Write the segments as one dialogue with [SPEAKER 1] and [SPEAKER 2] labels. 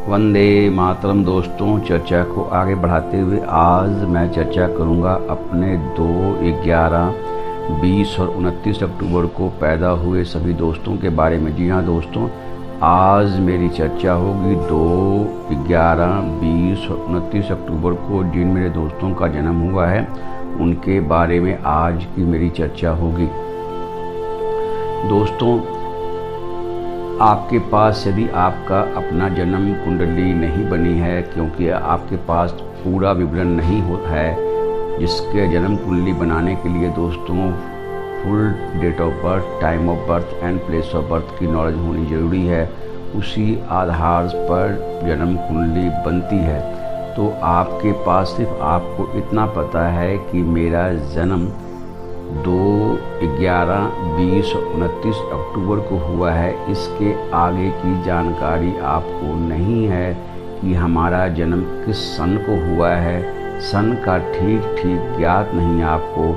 [SPEAKER 1] वंदे मातरम। दोस्तों, चर्चा को आगे बढ़ाते हुए आज मैं चर्चा करूंगा अपने 2, 11, 20 और 29 अक्टूबर को पैदा हुए सभी दोस्तों के बारे में। जी हाँ दोस्तों, आज मेरी चर्चा होगी 2, 11, 20 और 29 अक्टूबर को जिन मेरे दोस्तों का जन्म हुआ है उनके बारे में आज की मेरी चर्चा होगी। दोस्तों, आपके पास यदि आपका अपना जन्म कुंडली नहीं बनी है, क्योंकि आपके पास पूरा विवरण नहीं होता है, जिसके जन्म कुंडली बनाने के लिए दोस्तों full date of birth, time of birth and place of birth की नॉलेज होनी ज़रूरी है। उसी आधार पर जन्म कुंडली बनती है। तो आपके पास सिर्फ आपको इतना पता है कि मेरा जन्म 2, 11, 20 और 29 अक्टूबर को हुआ है। इसके आगे की जानकारी आपको नहीं है कि हमारा जन्म किस सन को हुआ है। सन का ठीक ज्ञात नहीं आपको,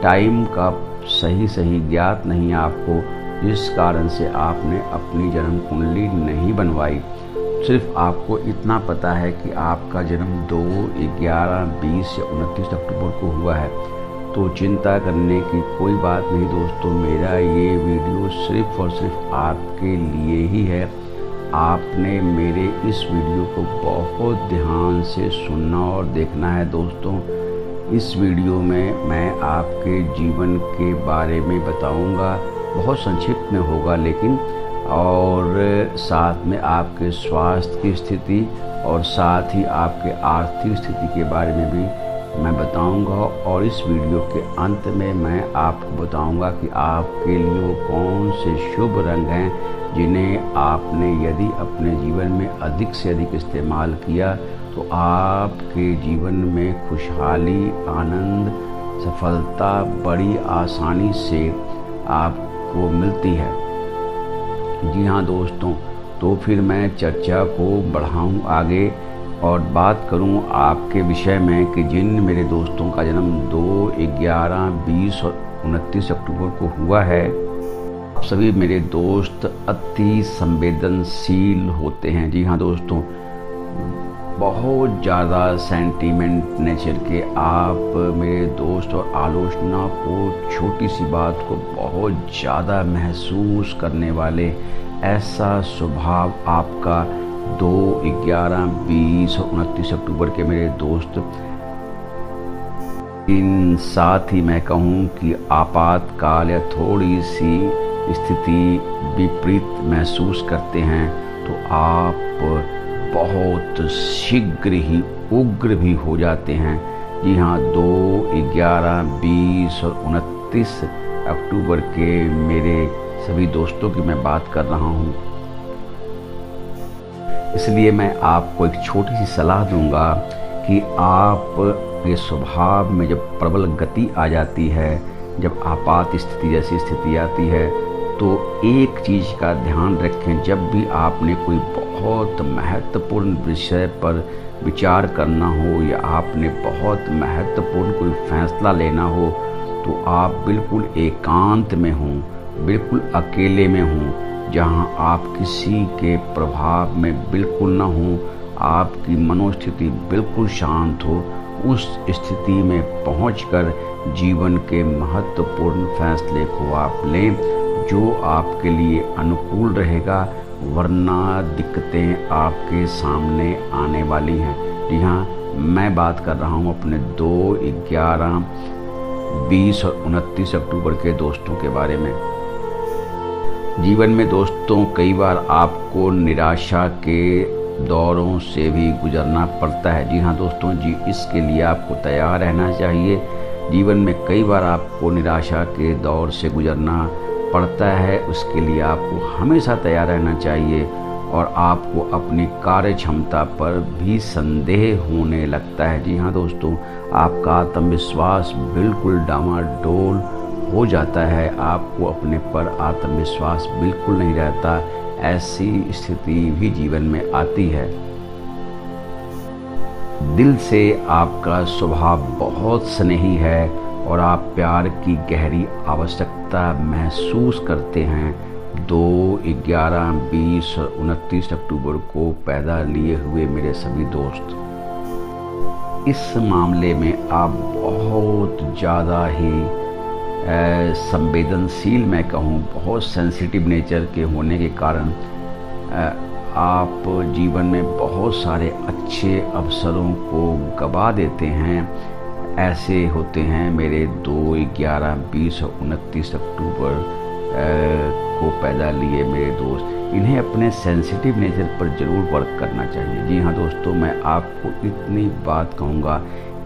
[SPEAKER 1] टाइम का सही ज्ञात नहीं आपको, जिस कारण से आपने अपनी जन्म कुंडली नहीं बनवाई। सिर्फ आपको इतना पता है कि आपका जन्म 2, 11, 20 या 29 अक्टूबर को हुआ है। तो चिंता करने की कोई बात नहीं दोस्तों, मेरा ये वीडियो सिर्फ और सिर्फ आपके लिए ही है। आपने मेरे इस वीडियो को बहुत ध्यान से सुनना और देखना है दोस्तों। इस वीडियो में मैं आपके जीवन के बारे में बताऊंगा, बहुत संक्षिप्त में होगा लेकिन, और साथ में आपके स्वास्थ्य की स्थिति और साथ ही आपके आर्थिक स्थिति के बारे में भी मैं बताऊंगा। और इस वीडियो के अंत में मैं आपको बताऊंगा कि आपके लिए वो कौन से शुभ रंग हैं जिन्हें आपने यदि अपने जीवन में अधिक से अधिक इस्तेमाल किया तो आपके जीवन में खुशहाली, आनंद, सफलता बड़ी आसानी से आपको मिलती है। जी हाँ दोस्तों, तो फिर मैं चर्चा को बढ़ाऊं आगे और बात करूं आपके विषय में कि जिन मेरे दोस्तों का जन्म 2, 11, 20 और 29 अक्टूबर को हुआ है, आप सभी मेरे दोस्त अति संवेदनशील होते हैं। जी हाँ दोस्तों, बहुत ज़्यादा सेंटीमेंट नेचर के आप मेरे दोस्त और आलोचना को, छोटी सी बात को बहुत ज़्यादा महसूस करने वाले, ऐसा स्वभाव आपका 2, 11, 20 और 29 अक्टूबर के मेरे दोस्त। इन साथ ही मैं कहूँ कि आपातकाल या थोड़ी सी स्थिति विपरीत महसूस करते हैं तो आप बहुत शीघ्र ही उग्र भी हो जाते हैं। जी हाँ, 2, 11, 20 और 29 अक्टूबर के मेरे सभी दोस्तों की मैं बात कर रहा हूँ। इसलिए मैं आपको एक छोटी सी सलाह दूंगा कि आप के स्वभाव में जब प्रबल गति आ जाती है, जब आपात स्थिति जैसी स्थिति आती है, तो एक चीज़ का ध्यान रखें। जब भी आपने कोई बहुत महत्वपूर्ण विषय पर विचार करना हो या आपने बहुत महत्वपूर्ण कोई फैसला लेना हो, तो आप बिल्कुल एकांत में हों, बिल्कुल अकेले में हों, जहां आप किसी के प्रभाव में बिल्कुल न हो, आपकी मनोस्थिति बिल्कुल शांत हो। उस स्थिति में पहुंचकर जीवन के महत्वपूर्ण फैसले को आप लें जो आपके लिए अनुकूल रहेगा, वरना दिक्कतें आपके सामने आने वाली हैं। जी हाँ, मैं बात कर रहा हूँ अपने 2, 11, 20 और 29 अक्टूबर के दोस्तों के बारे में। जीवन में दोस्तों कई बार आपको निराशा के दौरों से भी गुजरना पड़ता है। जी हाँ दोस्तों, जी इसके लिए आपको तैयार रहना चाहिए। जीवन में कई बार आपको निराशा के दौर से गुजरना पड़ता है, उसके लिए आपको हमेशा तैयार रहना चाहिए। और आपको अपनी कार्य क्षमता पर भी संदेह होने लगता है। जी हाँ दोस्तों, आपका आत्मविश्वास बिल्कुल डामाडोल हो जाता है, आपको अपने पर आत्मविश्वास बिल्कुल नहीं रहता। ऐसी स्थिति भी जीवन में आती है। दिल से आपका स्वभाव बहुत स्नेही है और आप प्यार की गहरी आवश्यकता महसूस करते हैं। 2, 11, 20, 29 अक्टूबर को पैदा लिए हुए मेरे सभी दोस्त, इस मामले में आप बहुत ज़्यादा ही संवेदनशील, मैं कहूँ बहुत सेंसिटिव नेचर के होने के कारण आप जीवन में बहुत सारे अच्छे अवसरों को गवा देते हैं। ऐसे होते हैं मेरे 2, 11, 20 और 29 अक्टूबर को पैदा लिए मेरे दोस्त। इन्हें अपने सेंसिटिव नेचर पर ज़रूर वर्क करना चाहिए। जी हाँ दोस्तों, मैं आपको इतनी बात कहूँगा,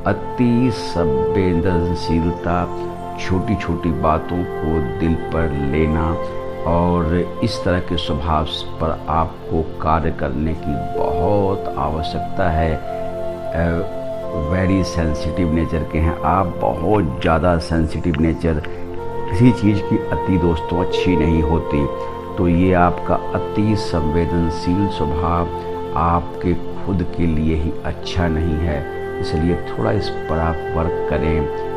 [SPEAKER 1] अति संवेदनशीलता, छोटी छोटी बातों को दिल पर लेना और इस तरह के स्वभाव पर आपको कार्य करने की बहुत आवश्यकता है। वेरी सेंसिटिव नेचर के हैं आप, बहुत ज़्यादा सेंसिटिव नेचर। किसी चीज़ की अति दोस्तों अच्छी नहीं होती, तो ये आपका अति संवेदनशील स्वभाव आपके खुद के लिए ही अच्छा नहीं है। इसलिए थोड़ा इस पर आप वर्क करें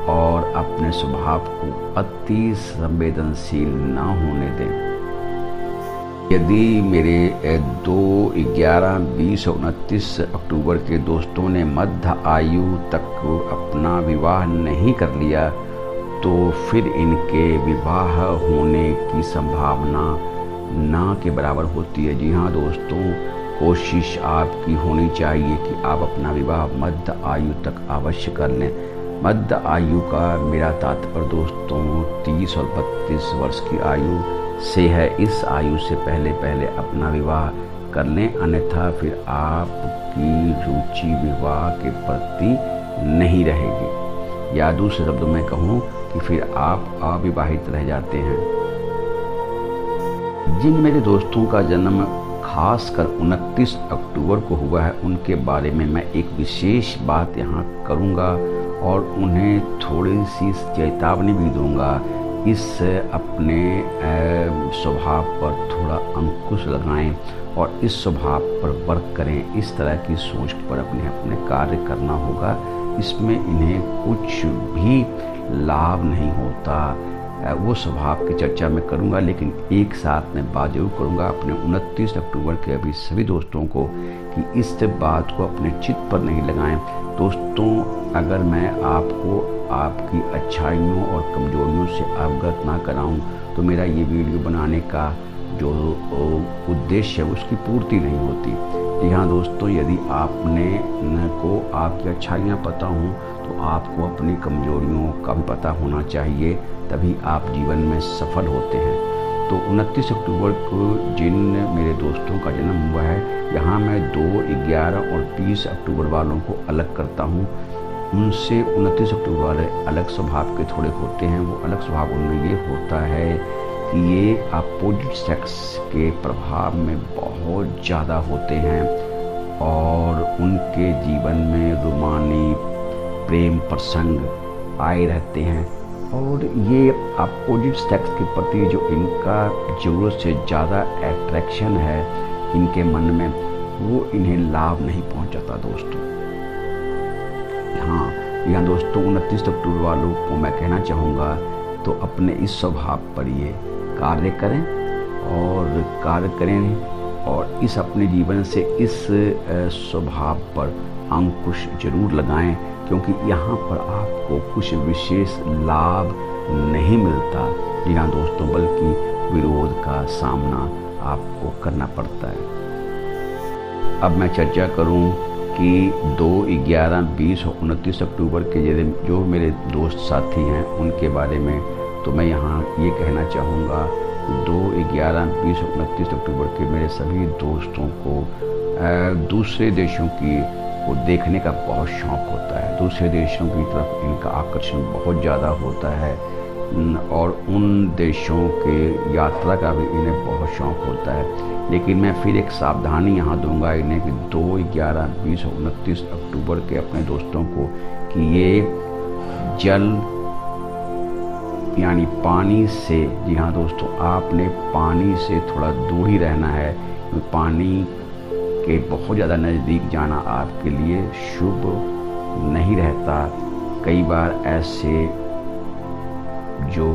[SPEAKER 1] और अपने स्वभाव को अति संवेदनशील ना होने दें। यदि मेरे 2, 11, 20 और 29 अक्टूबर के दोस्तों ने मध्य आयु तक अपना विवाह नहीं कर लिया, तो फिर इनके विवाह होने की संभावना ना के बराबर होती है। जी हाँ दोस्तों, कोशिश आपकी होनी चाहिए कि आप अपना विवाह मध्य आयु तक अवश्य कर लें। मध्य आयु का मेरा तात्पर्य दोस्तों 30 और 32 वर्ष की आयु से है। इस आयु से पहले पहले अपना विवाह कर लें, अन्यथा फिर आपकी रुचि विवाह के प्रति नहीं रहेगी, या दूसरे शब्दों में कहूँ कि फिर आप अविवाहित रह जाते हैं। जिन मेरे दोस्तों का जन्म खासकर 29 अक्टूबर को हुआ है, उनके बारे में मैं एक विशेष बात यहाँ करूँगा और उन्हें थोड़ी सी चेतावनी भी दूँगा। इस अपने स्वभाव पर थोड़ा अंकुश लगाएं और इस स्वभाव पर वर्क करें। इस तरह की सोच पर अपने कार्य करना होगा। इसमें इन्हें कुछ भी लाभ नहीं होता। वो स्वभाव की चर्चा मैं करूंगा, लेकिन एक साथ मैं बात जरूर करूंगा अपने 29 अक्टूबर के अभी सभी दोस्तों को कि इस बात को अपने चित्त पर नहीं लगाएं। दोस्तों, अगर मैं आपको आपकी अच्छाइयों और कमजोरियों से अवगत ना कराऊं तो मेरा ये वीडियो बनाने का जो उद्देश्य है उसकी पूर्ति नहीं होती। जी हाँ दोस्तों, यदि आपने को आपकी अच्छाइयाँ पता हों तो आपको अपनी कमजोरियों का भी पता होना चाहिए, तभी आप जीवन में सफल होते हैं। तो 29 अक्टूबर को जिन मेरे दोस्तों का जन्म हुआ है, यहाँ मैं 2, 11 और 20 अक्टूबर वालों को अलग करता हूँ। उनसे 29 अक्टूबर वाले अलग स्वभाव के थोड़े होते हैं। वो अलग स्वभाव उनमें ये होता है कि ये अपोजिट सेक्स के प्रभाव में बहुत ज़्यादा होते हैं और उनके जीवन में रोमानी प्रेम प्रसंग आए रहते हैं। और ये अपोजिट सेक्स के प्रति जो इनका ज़रूरत से ज़्यादा अट्रैक्शन है इनके मन में, वो इन्हें लाभ नहीं पहुंचाता दोस्तों। हाँ दोस्तों, 29 अक्टूबर वालों को मैं कहना चाहूँगा तो अपने इस स्वभाव पर ये कार्य करें और इस अपने जीवन से इस स्वभाव पर अंकुश जरूर लगाएं, क्योंकि यहाँ पर आपको कुछ विशेष लाभ नहीं मिलता। जी हाँ दोस्तों, बल्कि विरोध का सामना आपको करना पड़ता है। अब मैं चर्चा करूँ कि 2, 11, 20 और 29 अक्टूबर के जो मेरे दोस्त साथी हैं उनके बारे में, तो मैं यहाँ ये कहना चाहूँगा 2, 11, 20 और 29 अक्टूबर के मेरे सभी दोस्तों को दूसरे देशों को देखने का बहुत शौक़ होता है। दूसरे देशों की तरफ इनका आकर्षण बहुत ज़्यादा होता है और उन देशों के यात्रा का भी इन्हें बहुत शौक़ होता है। लेकिन मैं फिर एक सावधानी यहाँ दूंगा इन्हें कि 2, 11, 20 और 29 अक्टूबर के अपने दोस्तों को कि ये जल यानी पानी से, जी हाँ दोस्तों, आपने पानी से थोड़ा दूर ही रहना है। पानी के बहुत ज़्यादा नज़दीक जाना आपके लिए शुभ नहीं रहता। कई बार ऐसे जो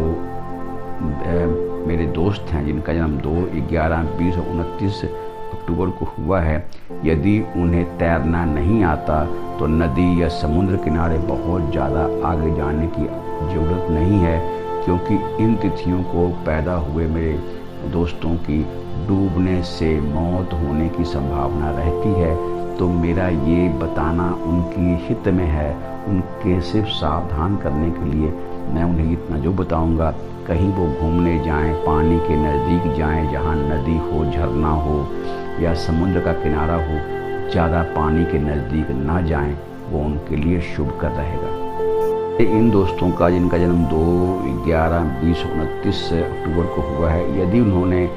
[SPEAKER 1] मेरे दोस्त हैं जिनका जन्म 2, 11, 20 और 29 अक्टूबर को हुआ है, यदि उन्हें तैरना नहीं आता तो नदी या समुद्र किनारे बहुत ज़्यादा आगे जाने की ज़रूरत नहीं है, क्योंकि इन तिथियों को पैदा हुए मेरे दोस्तों की डूबने से मौत होने की संभावना रहती है। तो मेरा ये बताना उनकी हित में है, उनके सिर्फ सावधान करने के लिए मैं उन्हें इतना जो बताऊंगा। कहीं वो घूमने जाएं, पानी के नज़दीक जाएं जहां नदी हो, झरना हो या समुद्र का किनारा हो, ज़्यादा पानी के नज़दीक ना जाएं, वो उनके लिए शुभ कर रहेगा। इन दोस्तों का जिनका जन्म 2, 11, 20, 29 अक्टूबर को हुआ है, यदि उन्होंने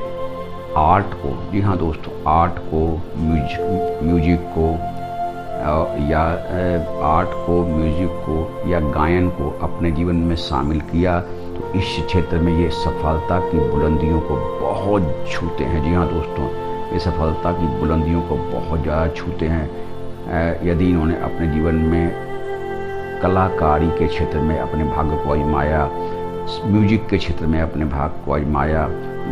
[SPEAKER 1] आर्ट को, जी हाँ दोस्तों, आर्ट को, म्यूजिक को या आर्ट को, म्यूजिक को या गायन को अपने जीवन में शामिल किया तो इस क्षेत्र में ये सफलता की बुलंदियों को बहुत छूते हैं। जी हाँ दोस्तों, ये सफलता की बुलंदियों को बहुत ज़्यादा छूते हैं। यदि इन्होंने अपने जीवन में कलाकारी के क्षेत्र में अपने भाग्य को आजमाया, म्यूजिक के क्षेत्र में अपने भाग्य को आजमाया,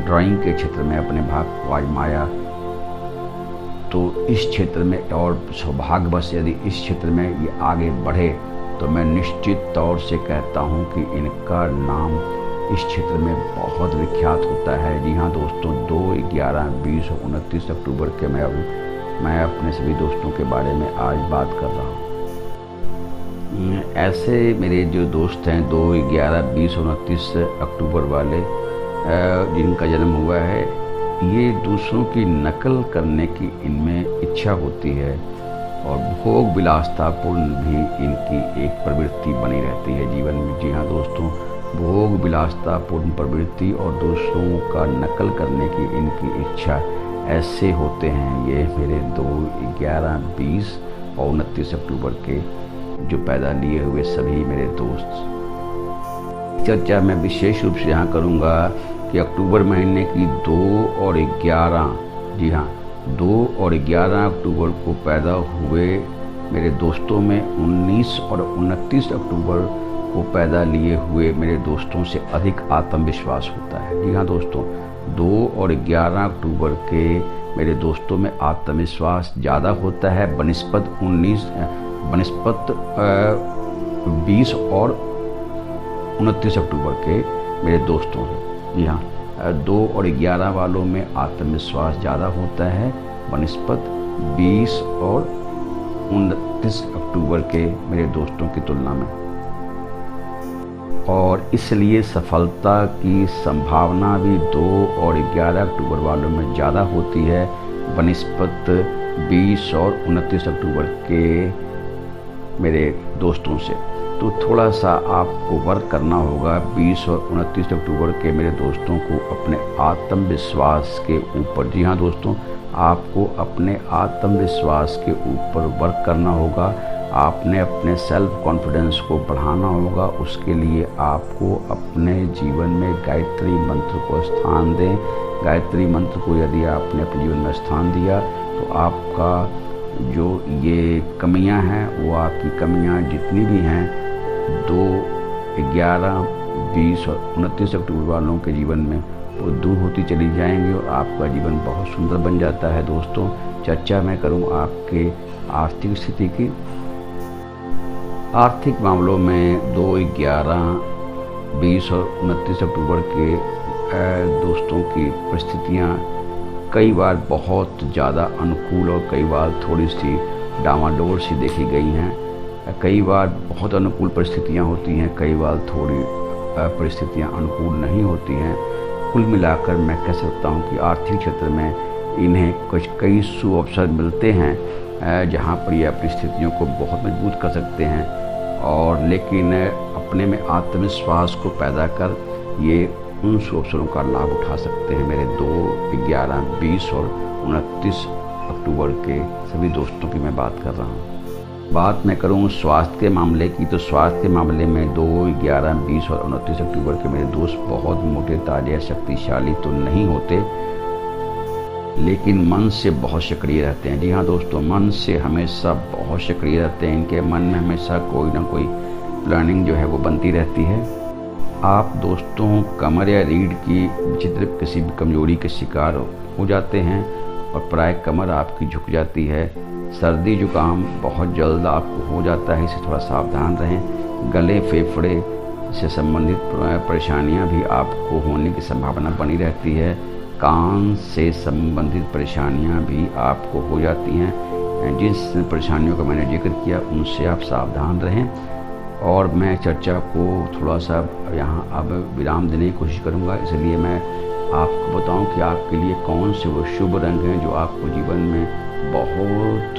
[SPEAKER 1] ड्राइंग के क्षेत्र में अपने भाग्य को आजमाया, तो इस क्षेत्र में और सौभाग्यवश यदि इस क्षेत्र में ये आगे बढ़े तो मैं निश्चित तौर से कहता हूँ कि इनका नाम इस क्षेत्र में बहुत विख्यात होता है। जी हाँ दोस्तों, 2, 11, 20 और 29 अक्टूबर के मैं अपने सभी दोस्तों के बारे में आज बात कर रहा हूँ। ऐसे मेरे जो दोस्त हैं 2, 11, 20 और 29 अक्टूबर वाले जिनका जन्म हुआ है, ये दूसरों की नकल करने की इनमें इच्छा होती है और भोग विलासतापूर्ण भी इनकी एक प्रवृत्ति बनी रहती है जीवन में। जी हाँ दोस्तों, भोग विलासतापूर्ण प्रवृत्ति और दूसरों का नकल करने की इनकी इच्छा, ऐसे होते हैं ये मेरे 2, 11, 20 और 29 अक्टूबर के जो पैदा लिए हुए सभी मेरे दोस्त। चर्चा मैं विशेष रूप से यहाँ करूँगा कि अक्टूबर महीने की 2 और 11, जी हाँ 2 और 11 अक्टूबर को पैदा हुए मेरे दोस्तों में 19 और 29 अक्टूबर को पैदा लिए हुए मेरे दोस्तों से अधिक आत्मविश्वास होता है। जी हाँ दोस्तों, 2 और 11 अक्टूबर के मेरे दोस्तों में आत्मविश्वास ज़्यादा होता है बनिस्पत 20 और 29 अक्टूबर के मेरे दोस्तों हैं। जी हाँ, 2 और 11 वालों में आत्मविश्वास ज़्यादा होता है बनिस्पत 20 और 29 अक्टूबर के मेरे दोस्तों की तुलना में, और इसलिए सफलता की संभावना भी 2 और 11 अक्टूबर वालों में ज़्यादा होती है बनिस्पत 20 और 29 अक्टूबर के मेरे दोस्तों से। तो थोड़ा सा आपको वर्क करना होगा 20 और 29 अक्टूबर के मेरे दोस्तों को अपने आत्मविश्वास के ऊपर, जी हाँ दोस्तों, आपको अपने आत्मविश्वास के ऊपर वर्क करना होगा। आपने अपने सेल्फ कॉन्फिडेंस को बढ़ाना होगा। उसके लिए आपको अपने जीवन में गायत्री मंत्र को स्थान दें। गायत्री मंत्र को यदि आपने अपने जीवन में स्थान दिया तो आपका जो ये कमियां हैं, वो आपकी कमियां जितनी भी हैं 2, 11, 20 और 29 अक्टूबर वालों के जीवन में वो दूर होती चली जाएंगी और आपका जीवन बहुत सुंदर बन जाता है। दोस्तों, चर्चा मैं करूं आपके आर्थिक स्थिति की। आर्थिक मामलों में 2, 11, 20 और 29 अक्टूबर के दोस्तों की परिस्थितियाँ कई बार बहुत ज़्यादा अनुकूल और कई बार थोड़ी सी डामाडोल सी देखी गई हैं। कई बार बहुत अनुकूल परिस्थितियाँ होती हैं, कई बार थोड़ी परिस्थितियाँ अनुकूल नहीं होती हैं। कुल मिलाकर मैं कह सकता हूँ कि आर्थिक क्षेत्र में इन्हें कई शुभ अवसर मिलते हैं जहाँ पर ये अपनी स्थितियों को बहुत मजबूत कर सकते हैं, और लेकिन अपने में आत्मविश्वास को पैदा कर ये उन शुभ अवसरों का लाभ उठा सकते हैं। मेरे 2, 11, 20 और 29 अक्टूबर के सभी दोस्तों की मैं बात कर रहा हूँ। बात मैं करूँ स्वास्थ्य के मामले की, तो स्वास्थ्य के मामले में 2, 11, 20 और 29 अक्टूबर के मेरे दोस्त बहुत मोटे ताजे शक्तिशाली तो नहीं होते, लेकिन मन से बहुत सक्रिय रहते हैं। जी हाँ दोस्तों, मन से हमेशा बहुत सक्रिय रहते हैं। इनके मन में हमेशा कोई ना कोई प्लानिंग जो है वो बनती रहती है। आप दोस्तों कमर या रीढ़ की विचित्र किसी भी कमजोरी के शिकार हो जाते हैं और प्राय कमर आपकी झुक जाती है। सर्दी जुकाम बहुत जल्द आपको हो जाता है, इससे थोड़ा सावधान रहें। गले फेफड़े से संबंधित परेशानियां भी आपको होने की संभावना बनी रहती है। कान से संबंधित परेशानियां भी आपको हो जाती हैं। जिस परेशानियों का मैंने जिक्र किया उनसे आप सावधान रहें। और मैं चर्चा को थोड़ा सा यहाँ अब विराम देने की कोशिश करूँगा, इसलिए मैं आपको बताऊं कि आपके लिए कौन से वो शुभ रंग हैं जो आपको जीवन में बहुत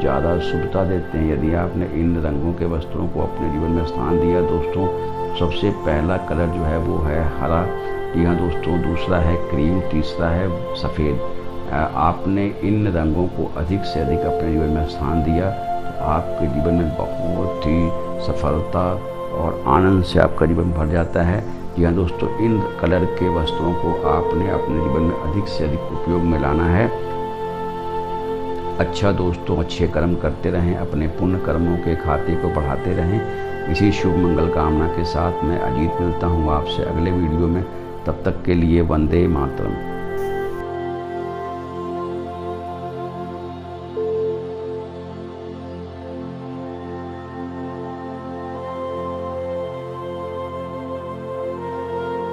[SPEAKER 1] ज़्यादा शुभता देते हैं। यदि आपने इन रंगों के वस्त्रों को अपने जीवन में स्थान दिया दोस्तों, सबसे पहला कलर जो है वो है हरा, जी हाँ दोस्तों, दूसरा है क्रीम, तीसरा है सफ़ेद। आपने इन रंगों को अधिक से अधिक अपने जीवन में स्थान दिया तो आपके जीवन में बहुत ही सफलता और आनंद से आपका जीवन भर जाता है। जी हाँ दोस्तों, इन कलर के वस्त्रों को आपने अपने जीवन में अधिक से अधिक उपयोग में लाना है। अच्छा दोस्तों, अच्छे कर्म करते रहें, अपने पुण्य कर्मों के खाते को बढ़ाते रहें। इसी शुभ मंगल कामना के साथ मैं अजीत मिलता हूँ आपसे अगले वीडियो में। तब तक के लिए वंदे मातरम।